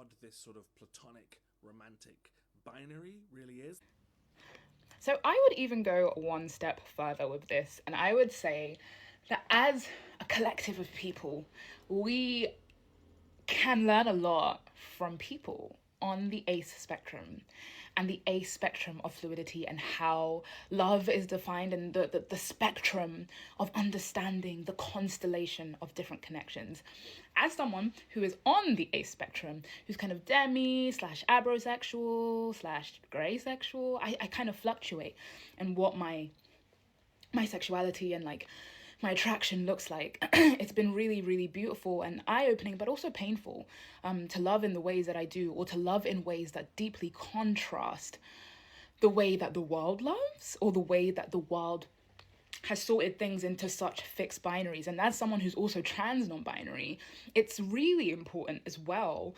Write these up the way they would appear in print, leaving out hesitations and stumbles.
odd this sort of platonic romantic binary really is. So I would even go one step further with this, and I would say that as a collective of people, we can learn a lot from people on the ACE spectrum and the ACE spectrum of fluidity and how love is defined and the spectrum of understanding the constellation of different connections. As someone who is on the ACE spectrum, who's kind of demi slash abrosexual slash grey sexual, I kind of fluctuate in what my sexuality and like my attraction looks like. It's been really, really beautiful and eye-opening, but also painful, to love in the ways that I do, or to love in ways that deeply contrast the way that the world loves, or the way that the world has sorted things into such fixed binaries. And as someone who's also trans non-binary, it's really important as well,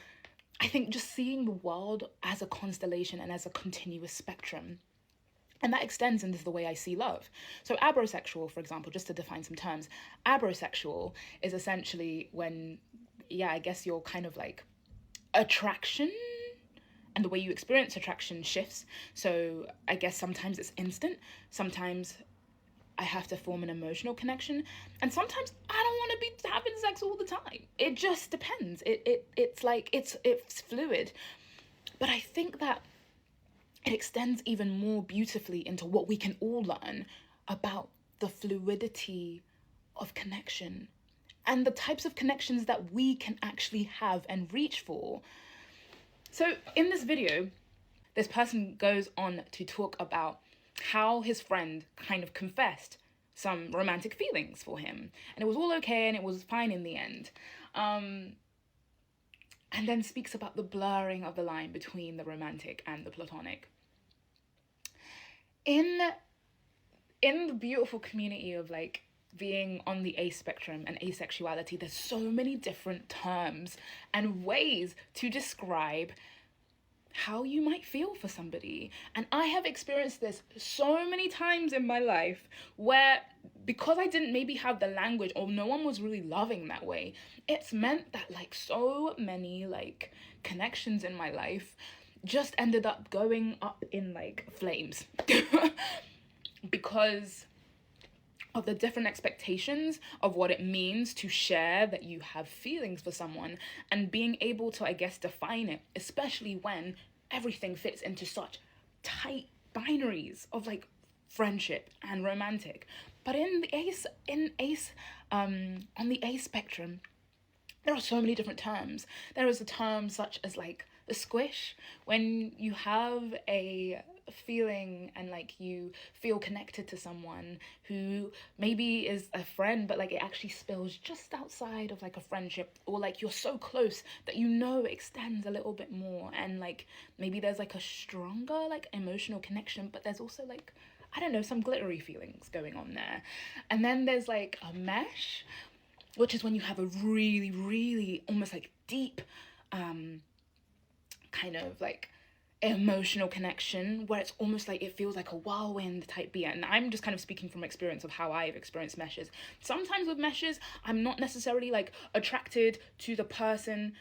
I think, just seeing the world as a constellation and as a continuous spectrum. And that extends into the way I see love. So abrosexual, for example, just to define some terms, abrosexual is essentially when, yeah, I guess your kind of like attraction and the way you experience attraction shifts. So I guess sometimes it's instant, sometimes I have to form an emotional connection, and sometimes I don't want to be having sex all the time. It just depends. It's like it's fluid. But I think that it extends even more beautifully into what we can all learn about the fluidity of connection and the types of connections that we can actually have and reach for. So in this video, this person goes on to talk about how his friend kind of confessed some romantic feelings for him, and it was all okay and it was fine in the end. And then speaks about the blurring of the line between the romantic and the platonic. In the beautiful community of like being on the ACE spectrum and asexuality, there's so many different terms and ways to describe how you might feel for somebody. And I have experienced this so many times in my life where, because I didn't maybe have the language, or no one was really loving that way, it's meant that like so many like connections in my life just ended up going up in like flames because of the different expectations of what it means to share that you have feelings for someone, and being able to, I guess, define it, especially when everything fits into such tight binaries of like friendship and romantic. But on the ACE spectrum, there are so many different terms. There is a term such as like the squish, when you have a feeling and like you feel connected to someone who maybe is a friend, but like it actually spills just outside of like a friendship, or like you're so close that you know it extends a little bit more, and like maybe there's like a stronger like emotional connection, but there's also like, I don't know, some glittery feelings going on there. And then there's like a mesh, which is when you have a really, really almost like deep kind of like emotional connection, where it's almost like it feels like a whirlwind type beat. And I'm just kind of speaking from experience of how I've experienced meshes. Sometimes with meshes, I'm not necessarily like attracted to the person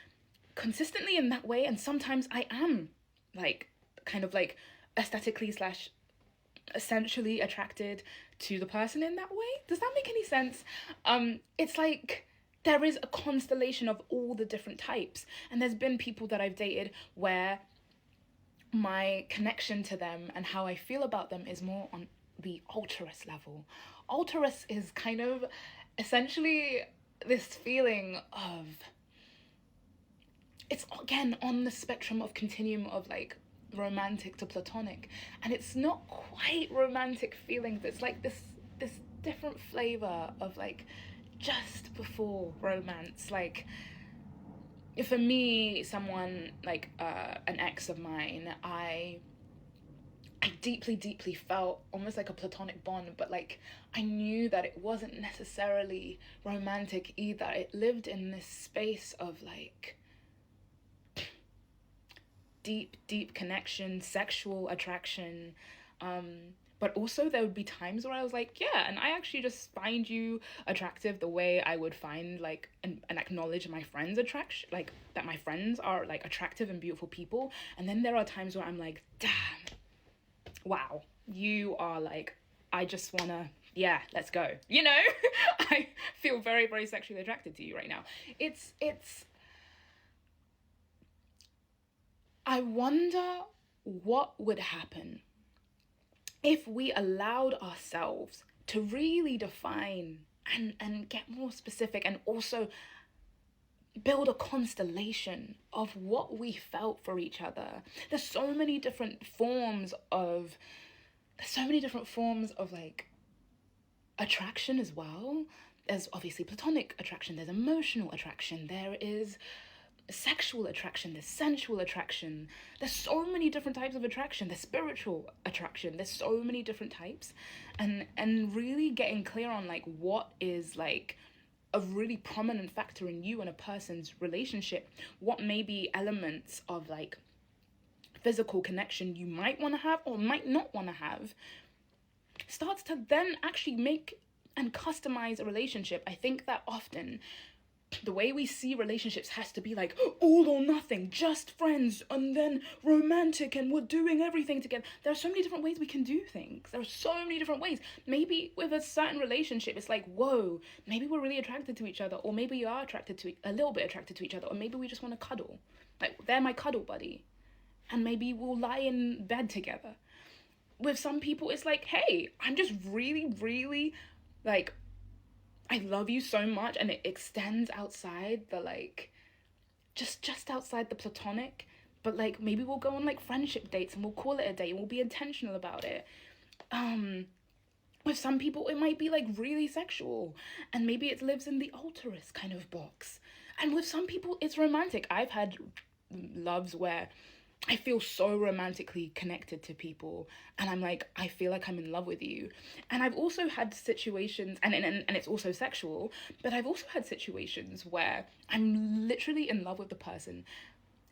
consistently in that way, and sometimes I am like kind of like aesthetically slash essentially attracted to the person in that way. Does that make any sense? It's like there is a constellation of all the different types, and there's been people that I've dated where my connection to them and how I feel about them is more on the alterous level. Alterous is kind of essentially this feeling of, it's again on the spectrum of continuum of like romantic to platonic, and it's not quite romantic feelings. It's like this different flavor of like just before romance. Like for me, someone like an ex of mine, I deeply felt almost like a platonic bond, but like I knew that it wasn't necessarily romantic either. It lived in this space of like deep connection, sexual attraction, But also there would be times where I was like, yeah, and I actually just find you attractive the way I would find like and acknowledge my friends' attraction, like that my friends are like attractive and beautiful people. And then there are times where I'm like, damn, wow, you are like, I just wanna, yeah, let's go. You know, I feel very, very sexually attracted to you right now. It's, I wonder what would happen if we allowed ourselves to really define and get more specific, and also build a constellation of what we felt for each other. There's so many different forms of like attraction as well. There's obviously platonic attraction, there's emotional attraction, there is sexual attraction, there's sensual attraction, there's so many different types of attraction, there's spiritual attraction, there's so many different types. And really getting clear on like what is like a really prominent factor in you and a person's relationship, what may be elements of like physical connection you might want to have or might not want to have, starts to then actually make and customize a relationship. I think that often the way we see relationships has to be like all or nothing, just friends, and then romantic, and we're doing everything together. There are so many different ways we can do things. There are so many different ways. Maybe with a certain relationship, it's like, whoa, maybe we're really attracted to each other, or maybe you are attracted to a little bit attracted to each other, or maybe we just want to cuddle. Like, they're my cuddle buddy, and maybe we'll lie in bed together. With some people, it's like, hey, I'm just really, really like, I love you so much, and it extends outside the like just outside the platonic, but like maybe we'll go on like friendship dates and we'll call it a day and we'll be intentional about it. With some people it might be like really sexual, and maybe it lives in the altruist kind of box. And with some people it's romantic. I've had loves where I feel so romantically connected to people, and I'm like, I feel like I'm in love with you. And I've also had situations, and it's also sexual, but I've also had situations where I'm literally in love with the person,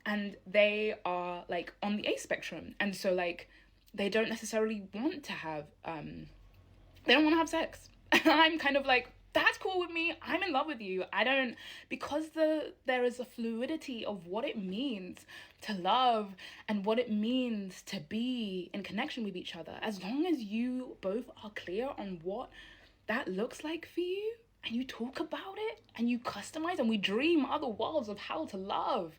and they are like on the A spectrum, and so like they don't necessarily want to have they don't want to have sex. I'm kind of like, that's cool with me. I'm in love with you. I don't, because there is a fluidity of what it means to love and what it means to be in connection with each other. As long as you both are clear on what that looks like for you, and you talk about it and you customize and we dream other worlds of how to love,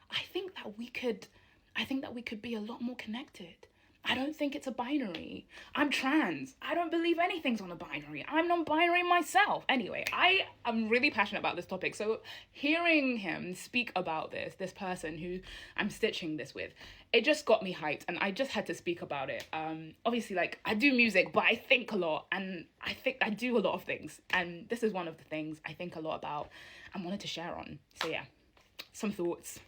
I think that we could be a lot more connected. I don't think it's a binary. I'm trans. I don't believe anything's on a binary. I'm non-binary myself. Anyway, I am really passionate about this topic. So hearing him speak about this person who I'm stitching this with, it just got me hyped, and I just had to speak about it. Obviously, like, I do music, but I think a lot, and I think I do a lot of things. And this is one of the things I think a lot about and wanted to share on. So yeah, some thoughts.